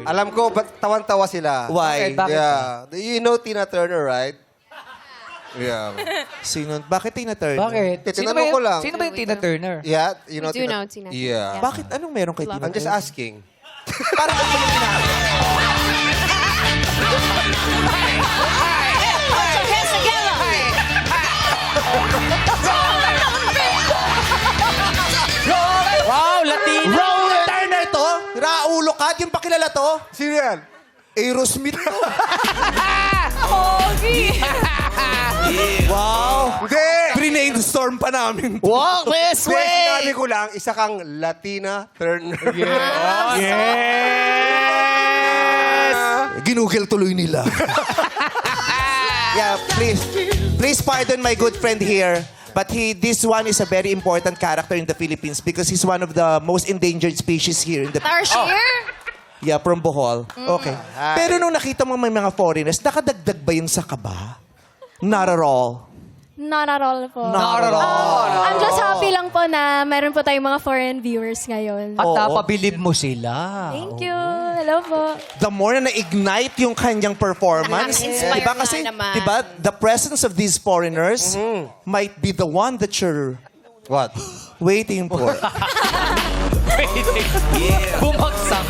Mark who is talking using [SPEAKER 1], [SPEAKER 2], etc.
[SPEAKER 1] Alam ko, ba't tawan-tawa sila?
[SPEAKER 2] Why?
[SPEAKER 3] Bakit?
[SPEAKER 1] Yeah. You know Tina Turner, right? Yeah.
[SPEAKER 2] Sino? Bakit Tina Turner?
[SPEAKER 3] Bakit?
[SPEAKER 1] Tinanong ko lang.
[SPEAKER 3] Sino ba yung Tina Turner?
[SPEAKER 1] Yeah, you know
[SPEAKER 4] We do know Tina Turner.
[SPEAKER 1] Yeah.
[SPEAKER 4] Yeah.
[SPEAKER 2] Bakit? Anong meron kay Tina
[SPEAKER 1] I'm just
[SPEAKER 2] Turner?
[SPEAKER 1] asking.
[SPEAKER 2] Parang ano yung ginagawa?
[SPEAKER 4] Hands together!
[SPEAKER 3] Wow, Latina!
[SPEAKER 2] Tina Turner to? Raulo ka? Yung pakilala to?
[SPEAKER 1] Sino yan?
[SPEAKER 2] Aerosmith to.
[SPEAKER 4] Pogi!
[SPEAKER 2] Wow!
[SPEAKER 1] Hindi!
[SPEAKER 2] Brainstorm pa namin.
[SPEAKER 3] Walk this
[SPEAKER 1] Hindi, sinabi ko lang, isa kang Latina Turner.
[SPEAKER 2] Ginugel tuloy nila. Yeah, please pardon my good friend here. But this one is a very important character in the Philippines because he's one of the most endangered species here in the
[SPEAKER 4] Tarsier?
[SPEAKER 2] Yeah, from Bohol. Okay. Pero nung nakita mo may mga foreigners, nakadagdag ba yun sa kaba? Not at all.
[SPEAKER 4] Not at all po.
[SPEAKER 2] Not at all.
[SPEAKER 4] I'm just happy lang po na meron po tayong mga foreign viewers ngayon.
[SPEAKER 3] At
[SPEAKER 2] Oo.
[SPEAKER 3] napabilib mo sila.
[SPEAKER 4] Thank you. Hello po.
[SPEAKER 2] The more na na-ignite yung kanyang performance,
[SPEAKER 4] Nakaka-inspire
[SPEAKER 2] diba
[SPEAKER 4] nga
[SPEAKER 2] kasi,
[SPEAKER 4] naman.
[SPEAKER 2] diba, the presence of these foreigners might be the one that you're
[SPEAKER 1] What?
[SPEAKER 2] waiting for.
[SPEAKER 3] Bumagsak.